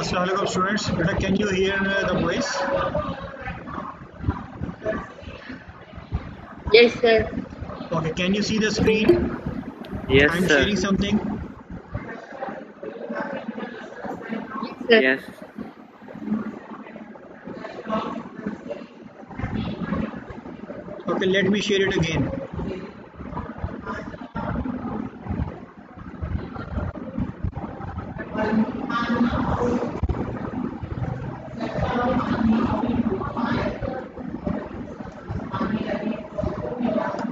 Assalamualaikum students. Beta, can you hear the voice? Yes, sir. Okay, can you see the screen? Yes, I'm sir. sharing something. Sir. Yes. Okay, let me share it again.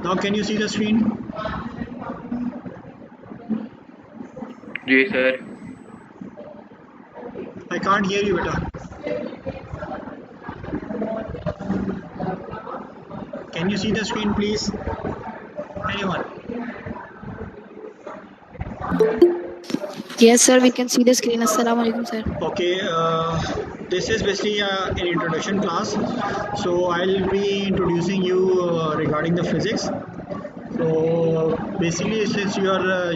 Now can you see the screen? Yes, sir. I can't hear you, beta. Can you see the screen, please? Anyone? Yes, sir, we can see the screen. Assalamu alaikum, sir. Okay, this is basically an introduction class. So I'll be introducing you regarding the physics. So basically, since you are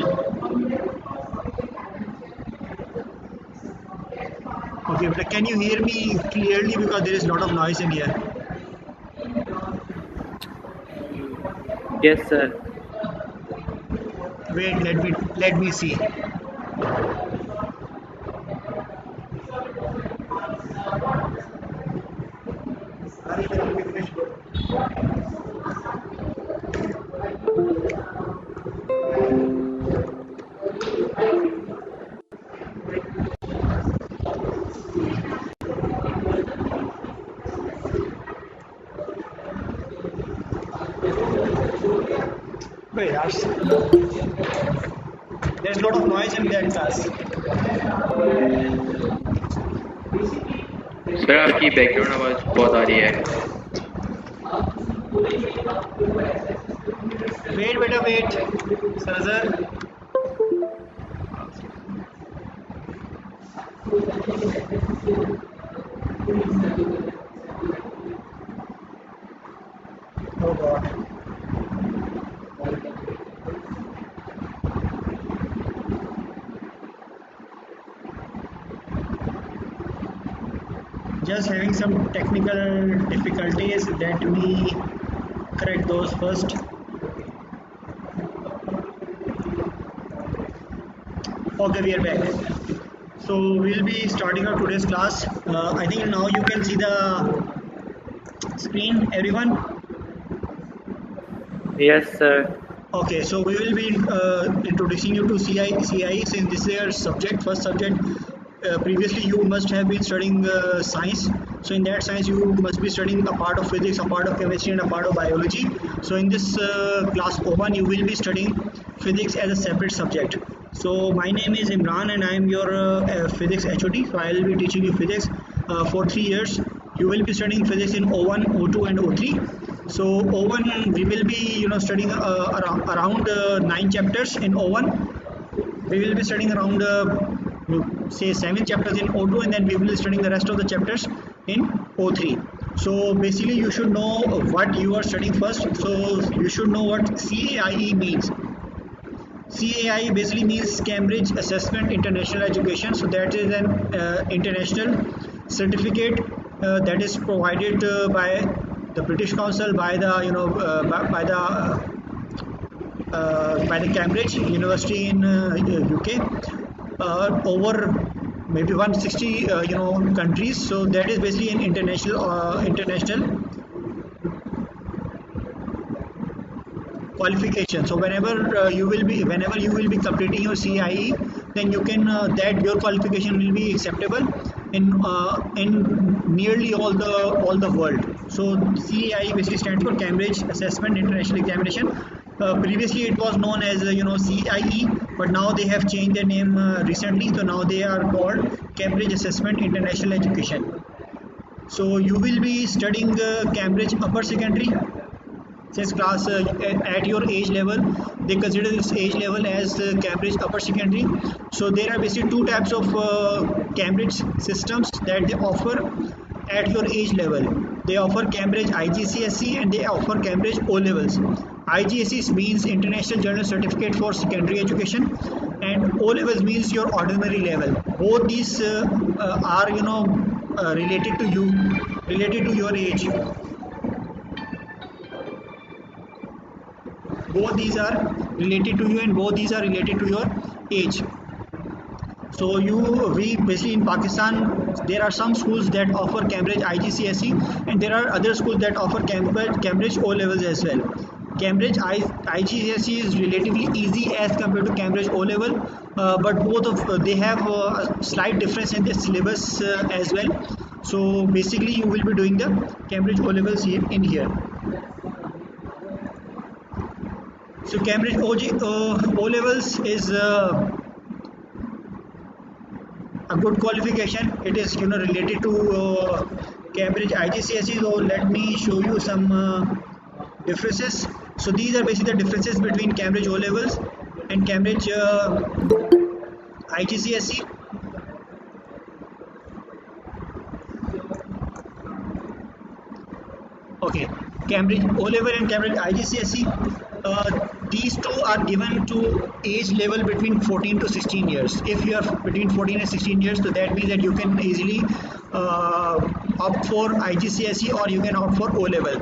okay, but can you hear me clearly because there is a lot of noise in here? Yes, sir. Wait, let me see. Wait, there's a lot of noise in that class. Sir आपकी background आवाज बहुत आ रही है. Wait, beta, wait. Sir. Oh God. Just having some technical difficulties. Let me correct those first. Okay, we are back. So we'll be starting our today's class. I think now you can see the screen, everyone. Yes, sir. Okay, so we will be introducing you to CIE since this is your subject, first subject. Previously you must have been studying science. So in that science you must be studying a part of physics, a part of chemistry and a part of biology. So in this class O1 you will be studying physics as a separate subject. So my name is Imran and I am your physics HOD. So I will be teaching you physics for 3 years. You will be studying physics in O1, O2 and O3. So O1 we will be studying around 9 chapters in O1. We will be studying around say 7 chapters in O2 and then we will be studying the rest of the chapters in O3. So basically you should know what you are studying first. So you should know what CAIE means. CAIE basically means Cambridge Assessment International Education. So that is an international certificate that is provided by the British Council, by the by the Cambridge University in UK, over maybe 160 countries. So that is basically an international qualification. So whenever you will be completing your CIE, then you can that your qualification will be acceptable in nearly all the world. So CIE basically stands for Cambridge Assessment International Examination. Previously it was known as CIE, but now they have changed their name recently. So now they are called Cambridge Assessment International Education. So you will be studying Cambridge upper secondary. Since class at your age level, they consider this age level as Cambridge upper secondary. So there are basically two types of Cambridge systems that they offer at your age level. They offer Cambridge IGCSE and they offer Cambridge O levels. IGCSE means International General Certificate for Secondary Education. and O levels means your ordinary level. Both these are related to you, related to your age. Both these are related to you and both these are related to your age. So we basically in Pakistan, there are some schools that offer Cambridge IGCSE and there are other schools that offer Cambridge O levels as well. Cambridge IGCSE is relatively easy as compared to Cambridge O level, but both of they have a slight difference in the syllabus as well. So basically you will be doing the Cambridge O levels in here. So Cambridge O levels is a good qualification. It is related to Cambridge IGCSE. So let me show you some differences. So these are basically the differences between Cambridge O levels and Cambridge IGCSE. Okay, Cambridge O level and Cambridge IGCSE. These two are given to age level between 14 to 16 years. If you are between 14 and 16 years, so that means that you can easily opt for IGCSE or you can opt for O level.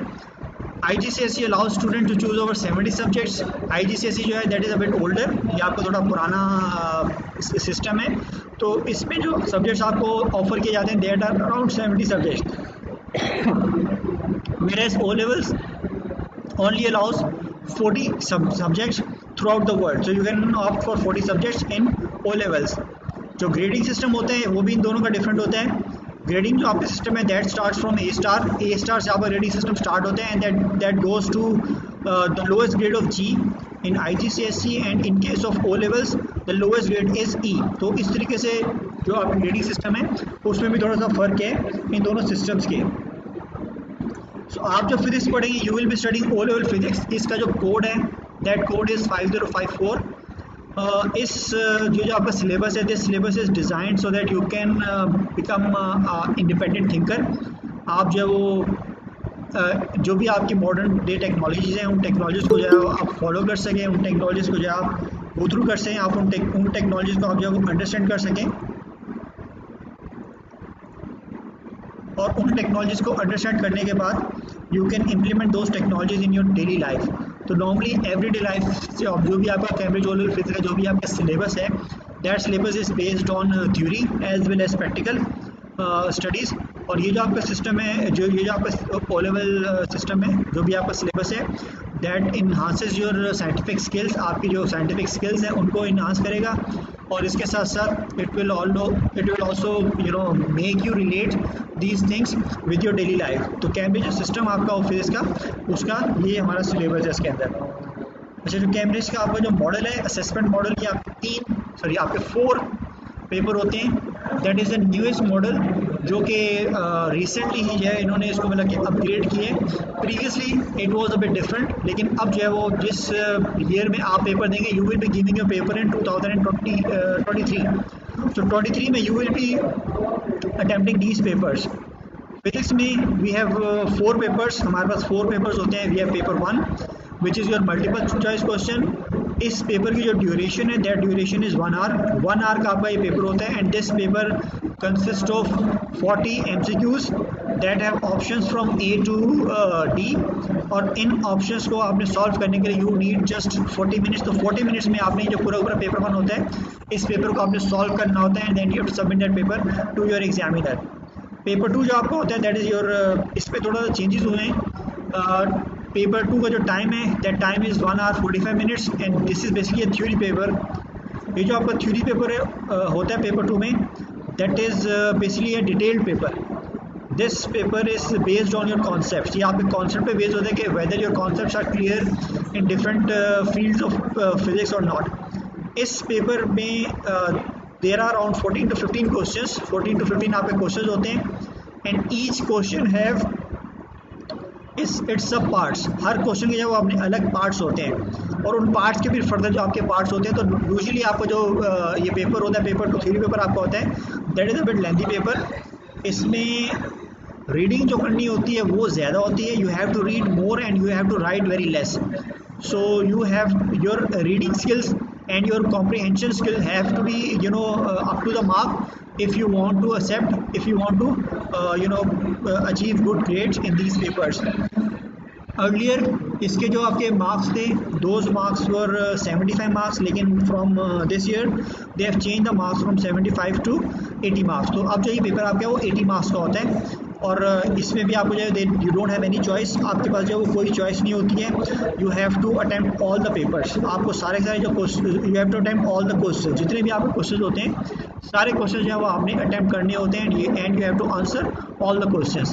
IGCSE allows student to choose over 70 subjects. IGCSE जो है that is a bit older, ये आपका थोड़ा पुराना system है, तो इसमें जो subjects आपको ऑफर किए जाते हैं that are around 70 subjects. Whereas O levels only allows 40 subjects throughout the world. So you can opt for 40 subjects in O levels. जो grading system होते हैं वो भी इन दोनों का different होता है. Grading जो आपका system है that starts from A star. A star से आपका grading system start होता है and that goes to the lowest grade of G in IGCSE, and in case of O levels the lowest grade is E. तो इस तरीके से जो आपका grading system है उसमें भी थोड़ा सा फर्क है इन दोनों systems के. So आप जो फिजिक्स पढ़ेंगे you will be studying O level physics. इसका जो कोड है दैट कोड इज़ 5054. इस जो आपका सिलेबस है this syllabus is designed so that you can become independent thinker. आप जो भी आपकी मॉडर्न डे टेक्नोलॉजीज़ हैं उन टेक्नोलॉजीज़ को जो है आप फॉलो कर सकें, उन टेक्नोलॉजीज़ को जो है आप गो थ्रू कर सकें, आप उन टेक्नोलॉजीज़ को आप जो है अंडरस्टैंड कर सकें और उन टेक्नोलॉजीज़ को अंडरस्टैंड करने के बाद you can implement those technologies in your daily life. तो नॉर्मली एवरीडे लाइफ से जो भी आपका कैम्ब्रिज ओ लेवल फिजिक्स का जो भी आपका सिलेबस है that syllabus is based on theory as well as practical studies. और ये जो आपका सिस्टम है ये जो आपका ओ लेवल सिस्टम है जो भी आपका सिलेबस है that enhances your scientific skills. आपकी जो साइंटिफिक स्किल्स हैं उनको इन्हांस करेगा और इसके साथ साथ it will also make you relate these things with your daily life. तो कैम्ब्रिज जो सिस्टम आपका फिजिक्स का उसका ये हमारा सिलेबस है इसके अंदर. अच्छा, जो कैम्ब्रिज का आपका जो मॉडल है असेसमेंट मॉडल की आपके 4 पेपर होते हैं. That is the newest model जो कि रिसेंटली ही जो है इन्होंने इसको मतलब कि अपग्रेड किए. Previously it was a bit different, लेकिन अब जो है वो जिस ईयर में आप पेपर देंगे you will be giving your paper in 2023. So 23 में you will be attempting these papers. Physics में we have 4 papers. हमारे पास 4 papers होते हैं. We have paper 1 which is your multiple choice question. इस पेपर की जो ड्यूरेशन है that duration is 1 hour. 1 hour का आपका ये पेपर होता है and this paper consist of 40 MCQs that have options from A to D. और इन ऑप्शंस को आपने सॉल्व करने के लिए यू नीड जस्ट 40 मिनट्स. तो 40 मिनट्स में आपने जो पूरा पेपर 1 होता है इस पेपर को आपने सॉल्व करना होता है and then you have to submit that paper to your examiner. Paper 2 जो आपका होता है दैट इज़ योर इस पर थोड़ा सा चेंजेस हुए हैं. पेपर 2 का जो टाइम है that time is 1 hour 45 minutes and this is basically a theory paper. ये जो आपका थ्योरी पेपर होता है पेपर 2 में that is basically a detailed paper. This paper is based on your concept. ये आपके कॉन्सेप्ट पे बेस्ड होता है कि whether your concepts are clear in different fields of physics और नॉट. इस पेपर में there are around 14 to 15 questions. 14 to 15 आपके क्वेश्चंस होते हैं and each question have its sub parts. हर क्वेश्चन के जो अपने अलग पार्ट्स होते हैं और उन पार्ट्स के फिर फर्दर जो आपके पार्ट्स होते हैं. तो यूजुअली आपका जो ये पेपर होता है पेपर 2 थ्योरी पेपर आपका होता है that is a bit lengthy paper. इसमें रीडिंग जो करनी होती है वो ज़्यादा होती है. You have to read more and you have to write very less. So you have your reading skills and your comprehension skill have to be up to the mark if you want to accept, if you want to achieve good grades in these papers. Earlier इसके जो आपके marks थे, those marks were 75 marks, लेकिन from this year they have change the marks from 75 to 80 marks. तो अब जो ये paper आपका वो 80 मार्क्स का होता है, और इसमें भी आपको जो है you don't have any choice, आपके पास जो है वो कोई चॉइस नहीं होती है. You have to attempt all the papers. आपको सारे जो you have to attempt all the question, जितने भी आपके क्वेश्चन होते हैं सारे क्वेश्चन जो है वो आपने अटेम्प्ट करने होते हैं, and you have to answer all the question.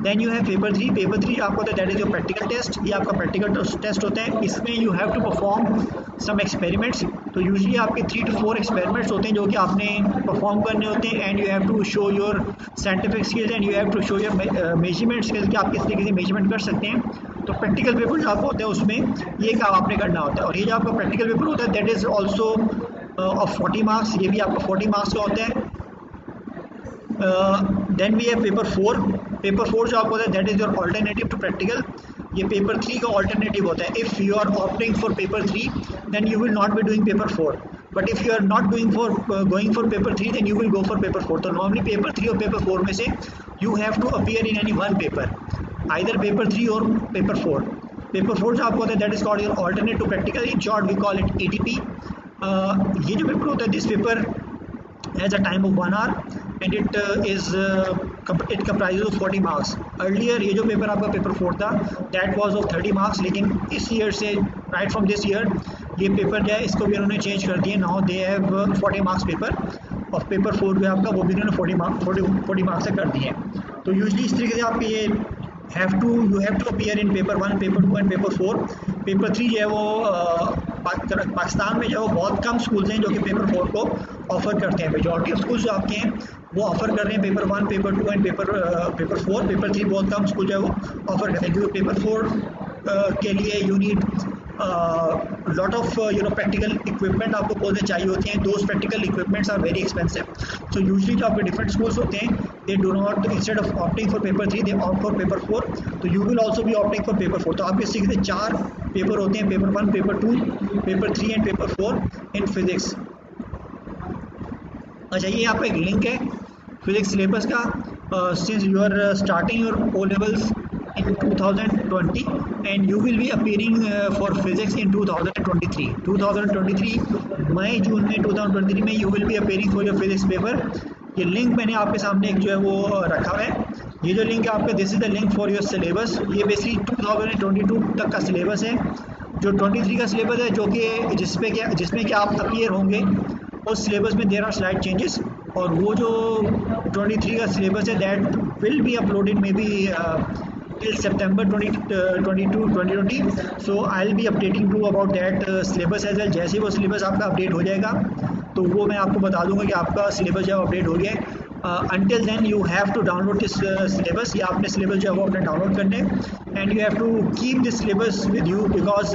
Then you have paper 3. Paper 3 आपको होता है that is your practical test. ये आपका प्रैक्टिकल टेस्ट होता है. इसमें you have to perform some experiments. तो यूजुअली आपके 3 to 4 एक्सपेरिमेंट्स होते हैं जो कि आपने परफॉर्म करने होते हैं, and you have to show your scientific skills and you have to show your measurement skills कि आप किस तरीके से मेजरमेंट कर सकते हैं. तो प्रैक्टिकल पेपर जो आपका होता है उसमें ये काम आपने करना होता है. और ये जो आपका प्रैक्टिकल पेपर होता है that is also of 40 marks. ये भी आपका 40 मार्क्स का होता है. Then we have paper 4. Paper 4 जो आपको होता है that is your alternative to practical. ये पेपर 3 का ऑल्टरनेटिव होता है. If you are opting for paper 3 then you will not be doing paper 4, but if you are not going for paper 3 then you will go for paper 4. तो normally paper 3 और paper 4 में से you have to appear in any one paper, either paper 3 और paper 4. Paper 4 जो आपको होता है that is called your alternate to practical. In short we call it ATP. ये जो पेपर होता है this paper has a time of 1 hour and it comprises of 40 marks. Earlier ये जो पेपर आपका पेपर 4 था that was of 30 marks, लेकिन इस ईयर से right from this year ये पेपर जो है इसको भी उन्होंने चेंज कर दिए. now they have 40 marks paper, और पेपर 4 जो आपका वो भी उन्होंने 40 मार्क्स से कर दिए. तो यूजली इस तरीके से आपके ये you have to appear in paper 1, paper 2 and paper 4. Paper 3 जो है वो पाकिस्तान में जो है बहुत कम स्कूल्स हैं जो कि पेपर 4 को ऑफ़र करते हैं. मेजॉरिटी ऑफ स्कूल्स जो आपके हैं वो ऑफ़र कर रहे हैं paper 1, paper 2 and paper 4. Paper 3 बहुत कम स्कूल जो है वो ऑफ़र करते हैं, क्योंकि पेपर 4 के लिए you need lot of practical equipment आपको बहुत चाहिए होती हैं. Those practical equipments are very expensive. So usually जो आपके डिफरेंट स्कूल्स होते हैं they do not, instead of opting for paper 3 they opt for paper 4. तो you will also be opting for paper 4. तो आपके सीखते 4 पेपर होते हैं, paper 1, paper 2, paper 3 and paper 4 in physics. अच्छा, ये आपका एक लिंक है फिजिक्स सिलेबस का. Since you are starting your O levels in 2020 and you will be appearing for physics in 2023 मई जून में 2023 में you will be appearing for your physics paper. ये link मैंने आपके सामने एक जो है वो रखा हुआ है. ये जो लिंक है आपका this is the link for your syllabus. ये बेसिकली 2022 तक का सिलेबस है. जो 23 का सिलेबस है जो कि जिसमें क्या आप अपीयर होंगे उस सिलेबस में देयर आर स्लाइड चेंजेस, और वो जो 23 का सिलेबस है that will be uploaded may be till September 2020. So I'll be updating you about that syllabus as well. जैसे वो सिलेबस आपका अपडेट हो जाएगा तो वो मैं आपको बता दूंगा कि आपका सिलेबस जो है अपडेट हो गया है. Until then you have to download this syllabus. ये आपने सिलेबस जो है वो अपने डाउनलोड करने, and you have to keep this syllabus with you because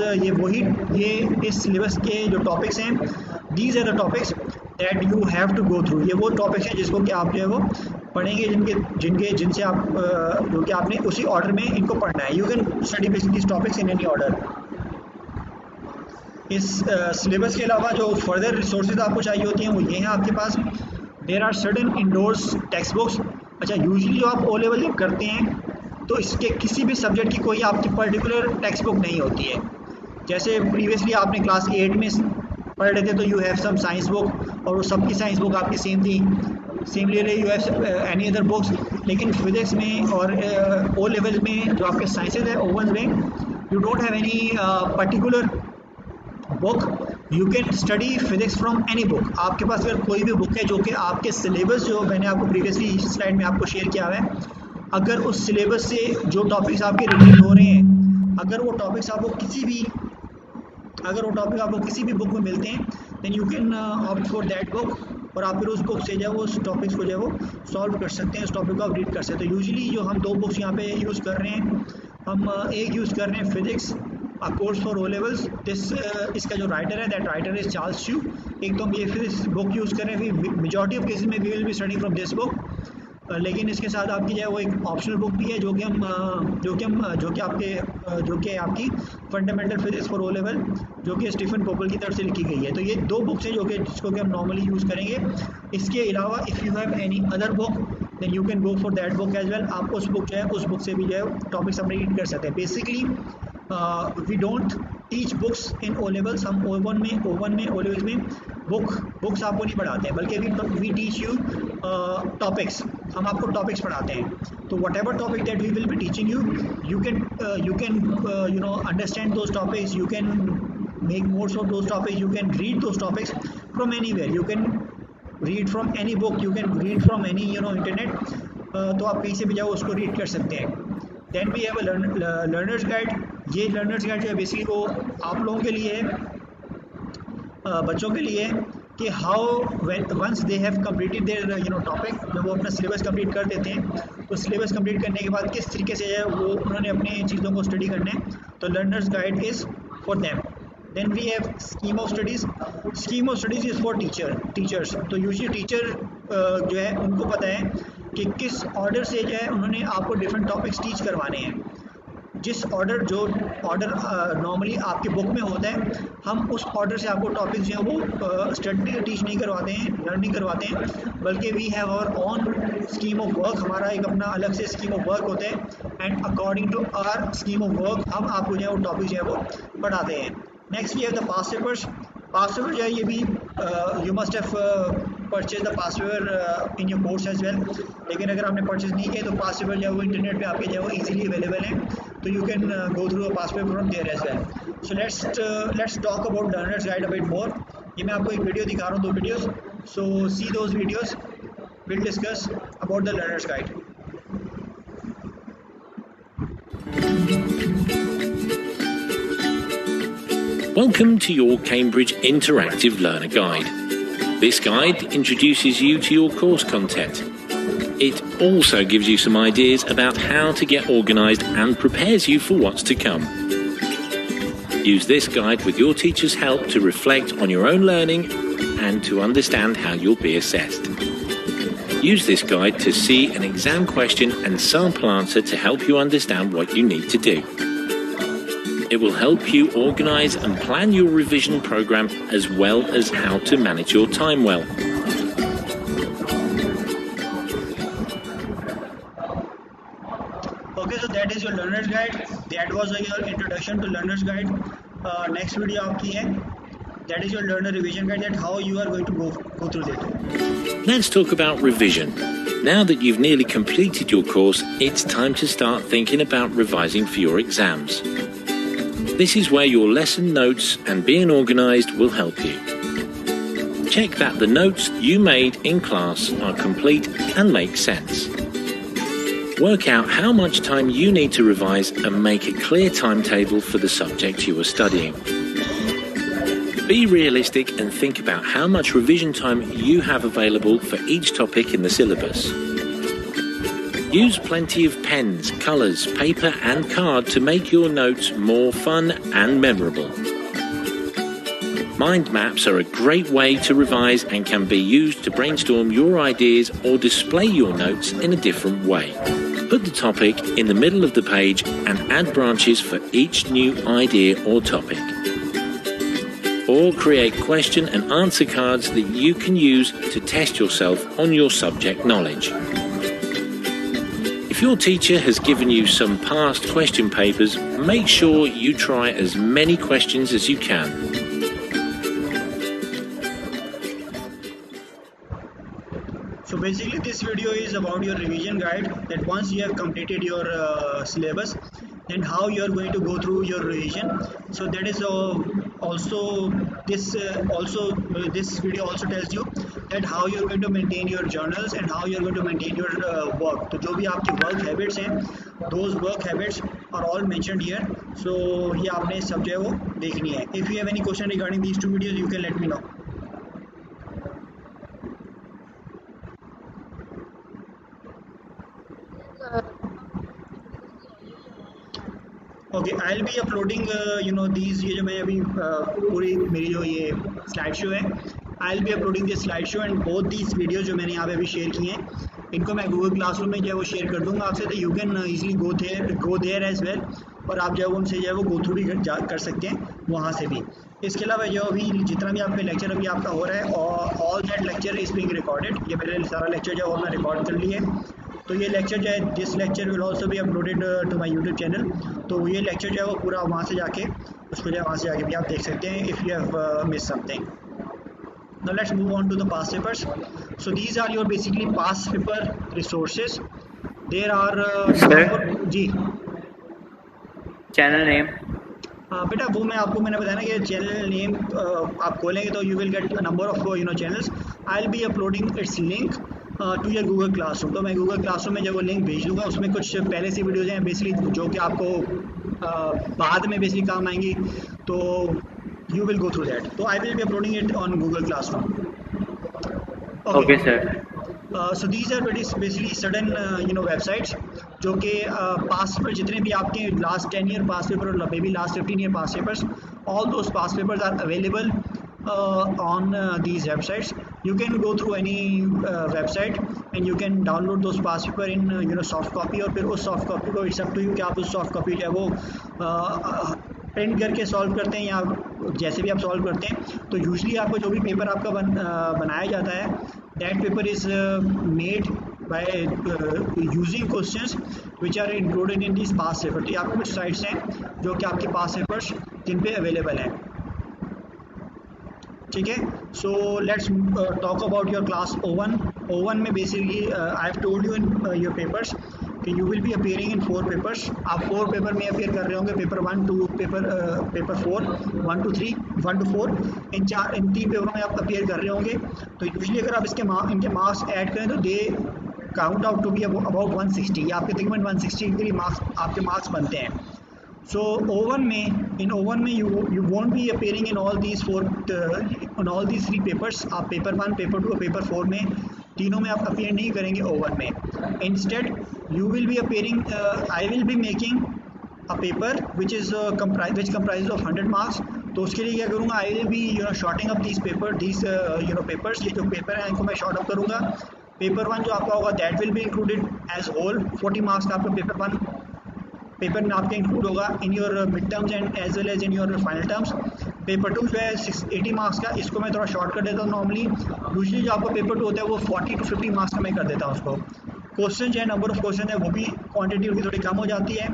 ये इस सिलेबस के जो टॉपिक्स हैं these are the topics that you have to go through. ये वो टॉपिक्स हैं जिसको कि आप जो है वो पढ़ेंगे, जिनसे आप जो कि आपने उसी ऑर्डर में इनको पढ़ना है. You can study basically this topics in any order. इस सिलेबस के अलावा जो फर्दर रिसोर्सेज आपको चाहिए होती हैं वो ये हैं आपके पास. There are certain endorsed text books. अच्छा, यूजुअली जो आप O लेवल जब करते हैं तो इसके किसी भी सब्जेक्ट की कोई आपकी पर्टिकुलर टेक्स्ट बुक नहीं होती है. जैसे प्रीवियसली आपने क्लास 8 में पढ़ रहे थे तो you have some science book, और वो सबकी साइंस बुक आपकी सेम थी. Similarly you have any other books. लेकिन फिजिक्स में और O लेवल में जो आपके साइंसेज है O1 में you don't have any particular book. You can study physics from any book. आपके पास अगर कोई भी बुक है जो कि आपके सिलेबस जो मैंने आपको प्रीवियसली स्लाइड में आपको शेयर किया हुआ है, अगर उस सिलेबस से जो टॉपिक्स आपके रिलेट हो रहे हैं, अगर वो टॉपिक्स आपको किसी भी बुक में मिलते हैं then you can opt for that book, और आप फिर उस बुक से जो है वो उस टॉपिक्स को जो है वो सॉल्व कर सकते हैं, उस टॉपिक को आप रीड कर सकते हैं. यूजुअली जो हम 2 बुक्स यहाँ पे यूज़ कर रहे हैं, हम एक यूज़ कर रहे हैं physics A course for O levels. इसका जो राइटर है दैट राइटर इज चार्ल्स शू. एक तो हम ये फिजिक्स बुक यूज़ कर रहे हैं. मेजॉरिटी ऑफ केसेस में we will be studying from this book. लेकिन इसके साथ आपकी जो है वो एक ऑप्शनल बुक भी है जो कि आपकी fundamental physics for O level, जो कि स्टीफन पोपल की तरफ से लिखी गई है। तो ये 2 बुक्स हैं जिसको कि हम नॉर्मली यूज़ करेंगे। इसके अलावा if you have any other book then you can go for that book as well. आप उस बुक से भी जो है टॉपिक्स हम रीड कर सकते हैं। Basically we don't teach books in O levels. हम ओ वन में ओ लेवल्स में बुक्स आपको नहीं पढ़ाते हैं, बल्कि वी टीच यू टॉपिक्स। हम आपको टॉपिक्स पढ़ाते हैं। तो whatever topic that we will be teaching you can understand those topics, you can make notes of those topics, you can read those topics from anywhere, you can read from any book, you can read from any internet। तो आप कहीं से भी जाओ उसको read कर सकते हैं। Then we have a learners guide. ये लर्नर्स गाइड जो है बेसिकली वो आप लोगों के लिए है, बच्चों के लिए कि how once they have completed their topic, जब वो अपना सिलेबस कंप्लीट कर देते हैं तो सिलेबस कंप्लीट करने के बाद किस तरीके से है वो उन्होंने अपनी चीज़ों को स्टडी करना है। तो learners guide is for them. Then we have scheme of studies. Scheme of studies is for teachers. तो यूजली टीचर जो है उनको पता है कि किस ऑर्डर से जो है उन्होंने आपको डिफरेंट टॉपिक्स टीच करवाने हैं। जो ऑर्डर नॉर्मली आपके बुक में होता है, हम उस ऑर्डर से आपको टॉपिक्स जो है वो टीच नहीं करवाते हैं, लर्न नहीं करवाते हैं, बल्कि we have our own scheme of work. हमारा एक अपना अलग से स्कीम ऑफ वर्क होता है and according to our scheme of work हम आपको जो है वो टॉपिक जो है वो पढ़ाते हैं। Next we have the past papers. Past paper जो है ये भी you must have purchase the past paper in your course as well. लेकिन अगर आपने परचेज नहीं किया तो पास्ट पेपर जो है वो इंटरनेट पे आपके जो है वो ईजिली अवेलेबल है, तो you can go through a past paper from there as well. So let's talk about learners guide a bit more. ये मैं आपको एक वीडियो दिखा रहा हूँ, 2 videos. So see those videos, will discuss about the learners guide. Welcome to your Cambridge Interactive Learner Guide. This guide introduces you to your course content. It also gives you some ideas about how to get organised and prepares you for what's to come. Use this guide with your teacher's help to reflect on your own learning and to understand how you'll be assessed. Use this guide to see an exam question and sample answer to help you understand what you need to do. It will help you organise and plan your revision programme as well as how to manage your time well. Okay, so that is your learner's guide. That was your introduction to learner's guide. Next video आपकी है, that is your learner revision guide, that how you are going to go through it. Let's talk about revision. Now that you've nearly completed your course, it's time to start thinking about revising for your exams. This is where your lesson notes and being organised will help you. Check that the notes you made in class are complete and make sense. Work out how much time you need to revise and make a clear timetable for the subject you are studying. Be realistic and think about how much revision time you have available for each topic in the syllabus. Use plenty of pens, colours, paper and card to make your notes more fun and memorable. Mind maps are a great way to revise and can be used to brainstorm your ideas or display your notes in a different way. Put the topic in the middle of the page and add branches for each new idea or topic. Or create question and answer cards that you can use to test yourself on your subject knowledge. If your teacher has given you some past question papers, make sure you try as many questions as you can. So basically this video is about your revision guide, that once you have completed your syllabus, then how you are going to go through your revision. So that is this video also tells you that how you are going to maintain your journals and how you are going to maintain your work. तो जो भी आपकी work habits हैं, those work habits are all mentioned here. So ये आपने सब जो है वो देखनी है. If you have any question regarding these 2 videos, you can let me know. Okay, I'll be uploading these, ये जो मैं अभी पूरी मेरी जो ये स्लाइड शो है, आई will be uploading this slide show and both these videos जो मैंने यहाँ पे अभी शेयर किए हैं, इनको मैं गूगल क्लासरूम में जो है वो शेयर कर दूंगा आपसे, तो you can easily go there as well, और आप जो है उनसे जो है वो गो थ्रू भी कर सकते हैं वहाँ से भी। इसके अलावा जो अभी जितना भी आपका लेक्चर अभी आपका हो रहा है, और all that lecture is being recorded, ये मेरे सारा लेक्चर जो है वो मैं रिकॉर्ड कर लिए, तो ये लेक्चर जो है दिस लेक्चर विल ऑल्सो भी uploaded to my YouTube channel, तो ये लेक्चर जो है वो पूरा वहाँ से जाके उसको जो है वहाँ से जाके भी आप देख सकते हैं if you have miss something. Now let's move on to the past papers. So these are your basically past paper resources. There are Sir? जी चैनल नेम। बेटा वो मैंने बताया ना कि चैनल नेम आप खोलेंगे तो you will get number of channels. I will be uploading its link to your Google classroom, तो मैं गूगल क्लासरूम में जब वो लिंक भेज दूँगा, उसमें कुछ पहले से वीडियोज़ हैं बेसिकली जो कि आपको बाद में बेसिकली काम आएंगी, तो you will go through that, so I will be uploading it on Google Classroom. Okay sir. So these are basically certain websites जो कि past paper जितने भी आपके last 10 year past paper और maybe last 15 year past papers, all those past papers are available on these websites. You can go through any website and you can download those past paper in soft copy, और फिर उस soft copy को it's up to you कि आप उस soft copy जो है वो प्रिंट करके सॉल्व करते हैं या जैसे भी आप सॉल्व करते हैं। तो यूजली आपको जो भी पेपर आपका बनाया जाता है, that paper is made by using questions which are included in this past paper. तो आपको कुछ साइट्स हैं जो कि आपके पास्ट पेपर्स जिन पे अवेलेबल हैं, ठीक है। So let's talk about your class O1। O1 में basically I have told you in your papers कि you will be appearing in 4 papers. आप 4 पेपर में अपेयर कर रहे होंगे, paper 1 to paper 4, 1 to 3, 1 to 4, इन 3 पेपरों में आप अपेयर कर रहे होंगे। तो यूजली अगर आप इनके मार्क्स ऐड करें तो they count out to be about 160, या आपके तकरीबन 160 के लिए आपके मार्क्स बनते हैं। सो O1 में you won't be appearing in all these 3 papers. आप पेपर 1, पेपर 2 और पेपर 4 में तीनों में आप अपेयर नहीं करेंगे O1 में। Instead you will be appearing, I will be making a paper which comprise of 100 marks. तो उसके लिए क्या करूँगा, I will be shorting up these papers, ये जो पेपर हैं इनको मैं शॉर्ट अप करूँगा। पेपर 1 जो आपका होगा that will be included as whole, 40 marks का आपका पेपर 1 पेपर में आपके इंक्लूड होगा in your mid terms and as well as in your final terms. Paper 2 जो है 80 मार्क्स का, इसको मैं थोड़ा शॉर्ट कर देता हूँ नॉर्मली। यूजली जो आपका पेपर 2 होता है वो 40 to 50 मार्क्स का मैं कर देता हूँ उसको। क्वेश्चन जो है, नंबर ऑफ क्वेश्चन है वो भी क्वांटिटी उसकी थोड़ी कम हो जाती है।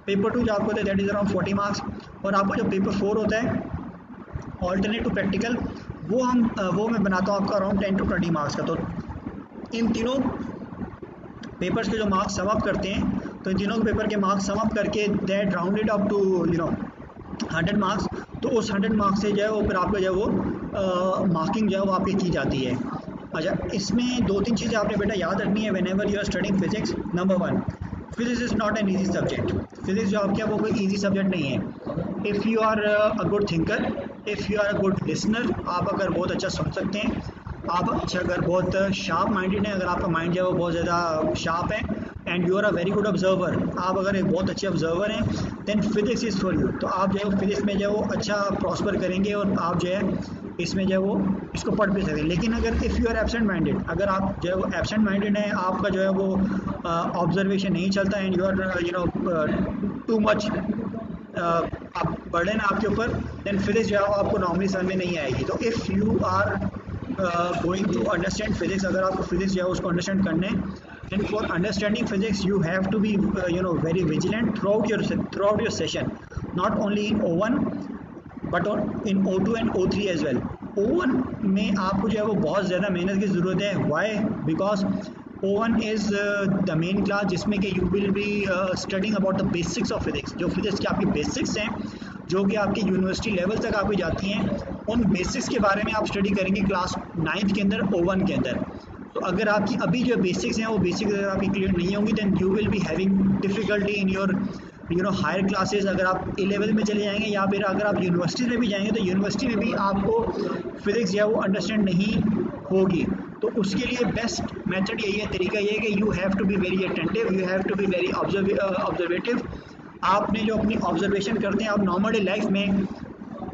पेपर 2 जो आपको होता है दैट इज़ अराउंड 40 मार्क्स, और आपका जो पेपर 4 होता है ऑल्टरनेट टू प्रैक्टिकल, वो मैं बनाता हूँ आपका अराउंड 10 to 20 मार्क्स का। तो इन तीनों पेपर्स के जो मार्क्स सम अप करते हैं, तो इन तीनों के पेपर के मार्क्स सम अप करके that rounded up to 100 marks. तो उस 100 मार्क्स से जो है वो फिर आपका जो है वो मार्किंग जो है वो आपकी की जाती है। अच्छा, इसमें 2-3 चीज़ें आपने बेटा याद रखनी है whenever you are studying physics. Number 1, physics is not an easy subject. Physics जो आपके वो कोई ईजी सब्जेक्ट नहीं है। If you are a good thinker, if you are a good listener, आप अगर बहुत अच्छा सुन सकते हैं, आप अगर बहुत शार्प माइंडेड हैं, अगर आपका माइंड जो है वो बहुत ज़्यादा शार्प है, and you are a very good observer, आप अगर एक बहुत अच्छे ऑब्जर्वर हैं, then physics is for you. तो आप जो है फिजिक्स में जो है वो अच्छा प्रॉस्पर करेंगे और आप जो है इसमें जो है वो इसको पढ़ भी सकते हैं। लेकिन अगर if you are absent minded, अगर आप जो है वो एब्सेंट माइंडेड हैं, आपका जो है वो ऑब्जर्वेशन नहीं चलता and you are too much आप बर्डन आपके ऊपर, देन फिजिक्स जो है आपको नॉर्मली समझ में नहीं आएगी। तो if you are going to understand physics, अगर आपको फिजिक्स जो है उसको अंडरस्टैंड करना है, and for understanding physics you have to be very vigilant throughout your session, not only in O1 but in O2 and O3 as well. O1 में आपको जो है वो बहुत ज़्यादा मेहनत की ज़रूरत है। why? because O1 is the main class जिसमें कि you will be studying about the basics of physics। जो फिजिक्स की आपकी बेसिक्स हैं, जो कि आपकी यूनिवर्सिटी लेवल तक आपकी जाती हैं, उन बेसिक्स के बारे में आप स्टडी करेंगे क्लास 9th के अंदर, O1 के अंदर। तो अगर आपकी अभी जो बेसिक्स हैं वो बेसिक्स अगर आपकी क्लियर नहीं होंगी, then you will be having difficulty in your higher classes. अगर आप ए लेवल में चले जाएंगे या फिर अगर आप यूनिवर्सिटी में भी जाएंगे, तो यूनिवर्सिटी में भी आपको फिजिक्स या वो अंडरस्टैंड नहीं होगी। तो उसके लिए बेस्ट मेथड यही है, तरीका ये है कि you have to be very attentive, you have to be very observative. आपने जो अपनी ऑब्जर्वेशन करते हैं आप नॉर्मल डे लाइफ में,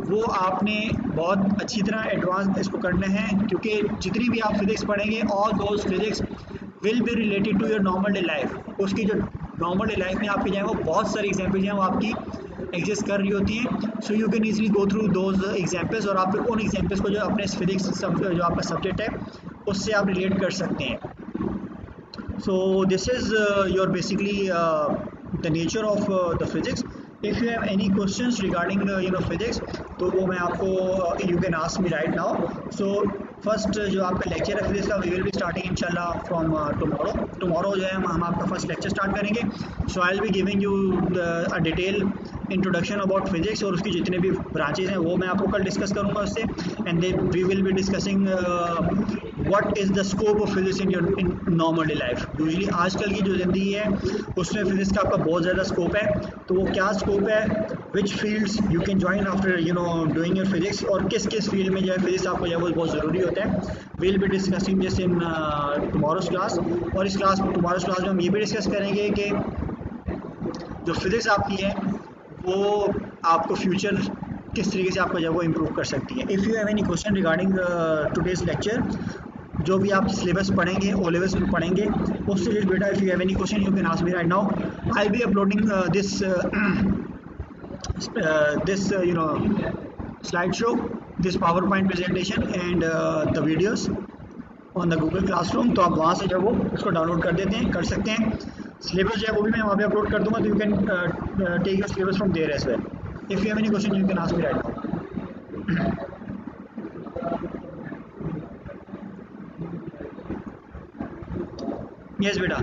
वो आपने बहुत अच्छी तरह एडवांस इसको करना है, क्योंकि जितनी भी आप फिज़िक्स पढ़ेंगे all those physics will be related to your normal day life. उसकी जो नॉर्मल डे लाइफ में आपके जो है वो बहुत सारी एग्जाम्पल्स हैं वो आपकी एग्जिस्ट कर रही होती हैं। So you can easily go through those examples और आप फिर उन एग्जाम्पल्स को जो अपने फिजिक्स जो आपका सब्जेक्ट है उससे आप रिलेट कर सकते हैं। So this is your basically the nature of the physics. If you have any questions regarding physics तो वो मैं आपको you can ask me right now. So first जो आपका लेक्चर है फिजिक्स का वी विल बी स्टार्टिंग इंशाल्लाह from tomorrow जो है हम आपका फर्स्ट लेक्चर स्टार्ट करेंगे। So I will be giving you a detail introduction about physics और उसकी जितने भी ब्रांचेज हैं वो मैं आपको कल डिस्कस करूँगा उससे। And then we will be discussing what is the scope of physics in your in normal day life. Usually आजकल की जो ज़िंदगी है उसमें फिजिक्स का आपका बहुत ज़्यादा स्कोप है, तो वो क्या स्कोप है, which fields you can join after doing your physics, और किस किस फील्ड में जो है फिजिक्स आपको जो है वो बहुत ज़रूरी होता है। We will be discussing this in tomorrow's class. और इस क्लास टुमारोज क्लास में हम ये भी डिस्कस करेंगे कि जो फिजिक्स आपकी है वो आपको फ्यूचर किस तरीके से आपको जो है वो इम्प्रूव कर सकती है। If you have any question regarding today's lecture, जो भी आप सिलेबस पढ़ेंगे ओ लेवल्स में पढ़ेंगे उससे रिलेटेड बेटा, if you have any question you can ask me right now. I will be uploading this slideshow, this PowerPoint presentation and the videos on the Google Classroom। तो आप वहाँ से जो वो उसको डाउनलोड कर सकते हैं। सिलेबस जो है वो भी मैं वहाँ पे अपलोड कर दूँगा, तो you can take your syllabus from there as well. If you have any question you can ask me right now. Yes बेटा।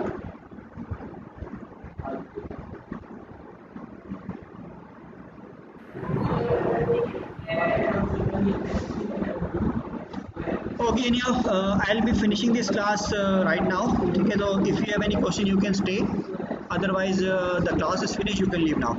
Okay, anyhow, I'll be finishing this class right now. ठीक है, तो if you have any question you can stay. Otherwise, the class is finished. You can leave now.